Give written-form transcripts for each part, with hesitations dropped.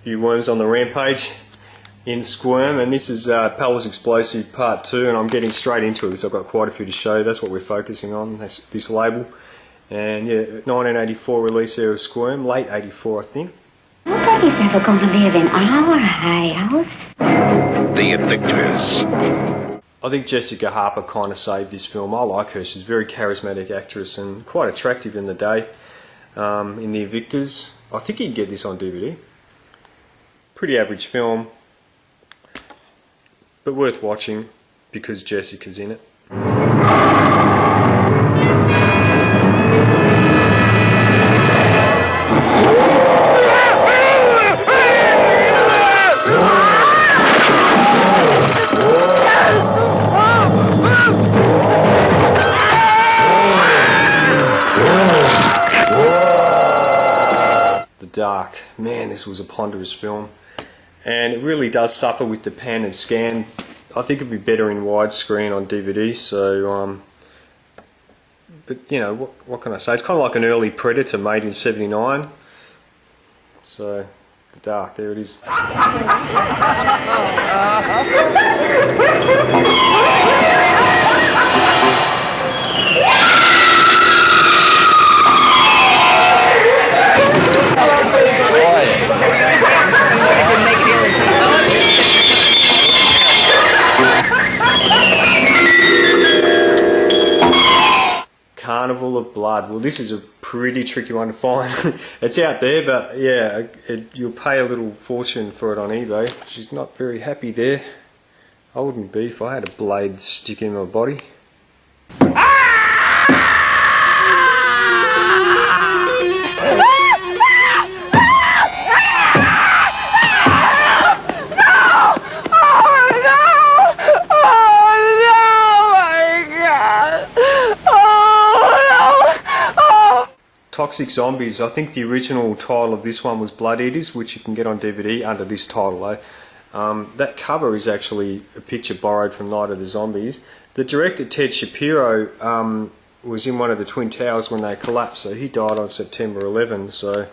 Few worms on the rampage in Squirm, and this is Palace Explosive Part 2, and I'm getting straight into it because I've got quite a few to show. That's what we're focusing on, this label. And yeah, 1984 release there of Squirm, late 84 I think. Nobody's ever going to live in our house. The Evictors. I think Jessica Harper kind of saved this film. I like her. She's a very charismatic actress and quite attractive in the day. In The Evictors, I think you can get this on DVD. Pretty average film, but worth watching because Jessica's in it. The Dark. Man, this was a ponderous film. And it really does suffer with the pan and scan. I think it'd be better in widescreen on DVD. So, but you know, what can I say? It's kind of like an early Predator made in '79. So, The Dark. There it is. Carnival of Blood. Well, this is a pretty tricky one to find. It's out there, but yeah, you'll pay a little fortune for it on eBay. She's not very happy there. I wouldn't be if I had a blade stick in my body. Toxic Zombies. I think the original title of this one was Blood Eaters, which you can get on DVD under this title though. That cover is actually a picture borrowed from Night of the Zombies. The director Ted Shapiro was in one of the Twin Towers when they collapsed, so he died on September 11, so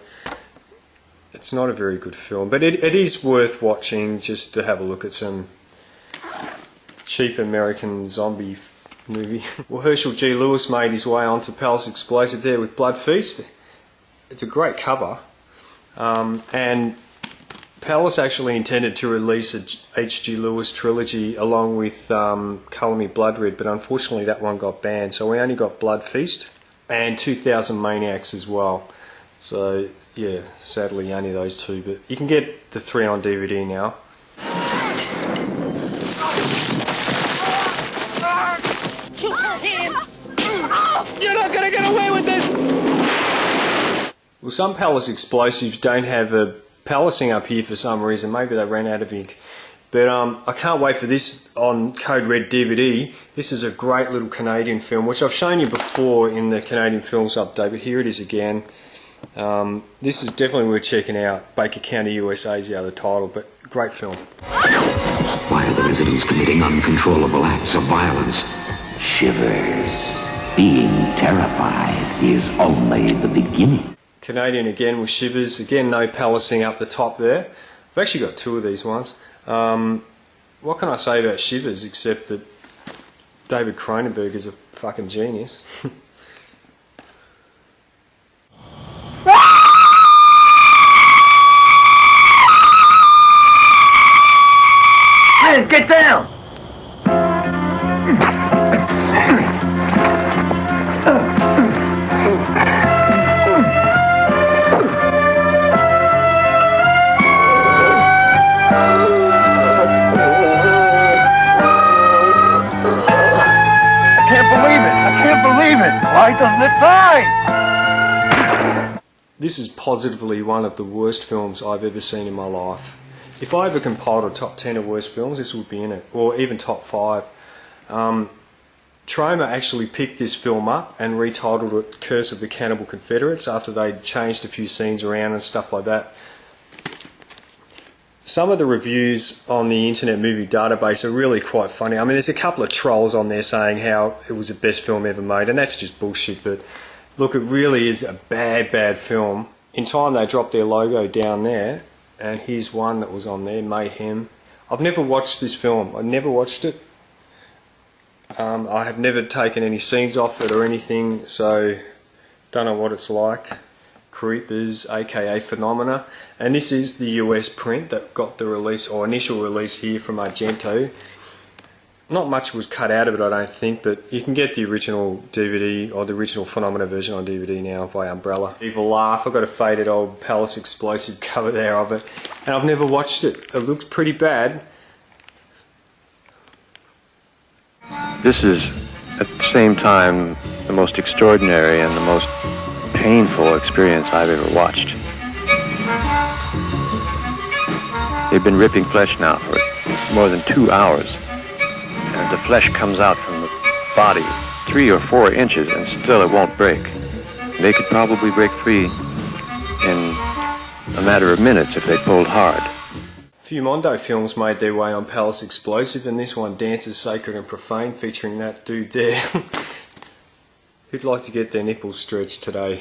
it's not a very good film, but it is worth watching just to have a look at some cheap American zombie movie. Well, Herschel G. Lewis made his way onto Palace Explosive there with Blood Feast. It's a great cover, and Palace actually intended to release a H.G. Lewis trilogy along with Colour Me Blood Red, but unfortunately that one got banned, so we only got Blood Feast and 2000 Maniacs as well. So yeah, sadly only those two, but you can get the three on DVD now. You're not gonna get away with this! Well, some Palace Explosives don't have a palacing up here for some reason. Maybe they ran out of ink. But I can't wait for this on Code Red DVD. This is a great little Canadian film, which I've shown you before in the Canadian Films update, but here it is again. This is definitely worth checking out. Baker County, USA is the other title, but great film. Why are the residents committing uncontrollable acts of violence? Shivers. Being terrified is only the beginning. Canadian again with Shivers. Again, no palacing up the top there. I've actually got two of these ones. What can I say about Shivers except that David Cronenberg is a fucking genius. Man, get down! Why doesn't it fly? This is positively one of the worst films I've ever seen in my life. If I ever compiled a top 10 of worst films, this would be in it, or even top 5. Troma actually picked this film up and retitled it Curse of the Cannibal Confederates after they'd changed a few scenes around and stuff like that. Some of the reviews on the Internet Movie Database are really quite funny. I mean, there's a couple of trolls on there saying how it was the best film ever made, and that's just bullshit. But look, it really is a bad film. In time, they dropped their logo down there, and here's one that was on there, Mayhem. I've never watched this film. I never watched it. I have never taken any scenes off it or anything, so don't know what it's like. Creepers, aka Phenomena, and this is the US print that got the release, or initial release here from Argento. Not much was cut out of it, I don't think, but you can get the original DVD, or the original Phenomena version on DVD now by Umbrella. Evil Laugh, I've got a faded old Palace Explosive cover there of it, and I've never watched it. It looks pretty bad. This is, at the same time, the most extraordinary and the most painful experience I've ever watched. They've been ripping flesh now for more than 2 hours, and the flesh comes out from the body 3 or 4 inches and still it won't break. They could probably break free in a matter of minutes if they pulled hard. A few Mondo films made their way on Palace Explosive, and this one, Dances Sacred and Profane, featuring that dude there. Who'd like to get their nipples stretched today?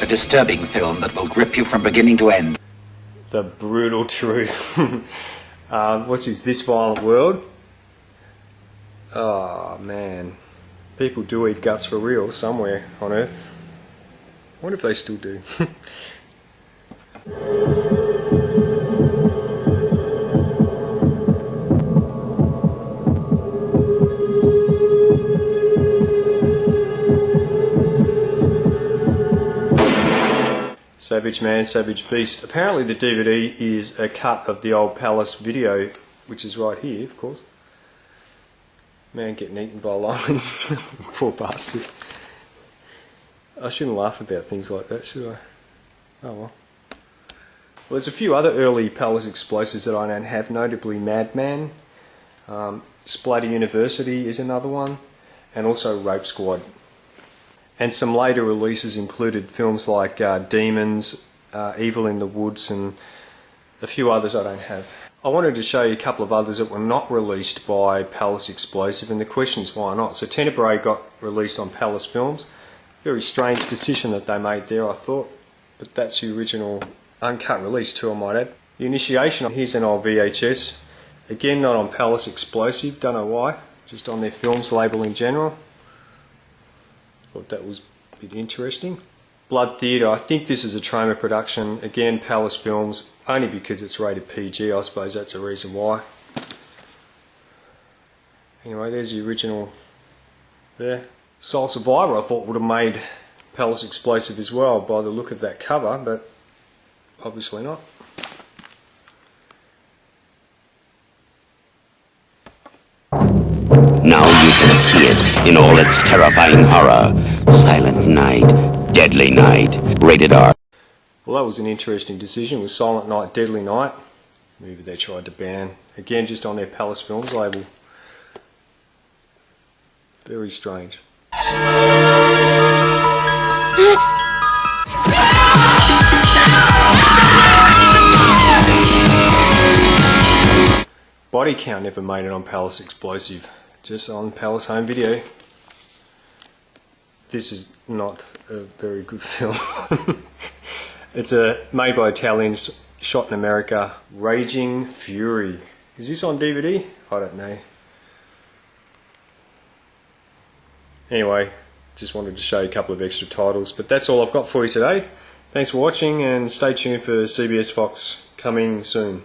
A disturbing film that will grip you from beginning to end. The brutal truth. What's This Violent World? Oh man. People do eat guts for real somewhere on Earth. I wonder if they still do. Savage Man, Savage Beast. Apparently the DVD is a cut of the old Palace video, which is right here, of course. Man getting eaten by lions. Poor bastard. I shouldn't laugh about things like that, should I? Oh well. Well, there's a few other early Palace explosives that I don't have, notably Madman. Splatter University is another one, and also Rape Squad. And some later releases included films like Demons, Evil in the Woods, and a few others I don't have. I wanted to show you a couple of others that were not released by Palace Explosive, and the question is why not. So Tenebrae got released on Palace Films. Very strange decision that they made there, I thought, but that's the original uncut release too, I might add. The Initiation, here's an old VHS. Again, not on Palace Explosive, don't know why, just on their films label in general. Thought that was a bit interesting. Blood Theatre, I think this is a Troma production, again Palace Films, only because it's rated PG, I suppose that's a reason why. Anyway, there's the original there. Soul Survivor I thought would have made Palace Explosive as well by the look of that cover, but obviously not. Now you can see it in all its terrifying horror. Silent Night, Deadly Night, rated R. Well, that was an interesting decision with Silent Night, Deadly Night. Movie they tried to ban. Again, just on their Palace Films label. Very strange. Bodycount never made it on Palace Explosive, just on Palace Home Video. This is not a very good film. It's made by Italians, shot in America. Raging Fury. Is this on DVD? I don't know. Anyway, just wanted to show you a couple of extra titles, but that's all I've got for you today. Thanks for watching, and stay tuned for CBS Fox coming soon.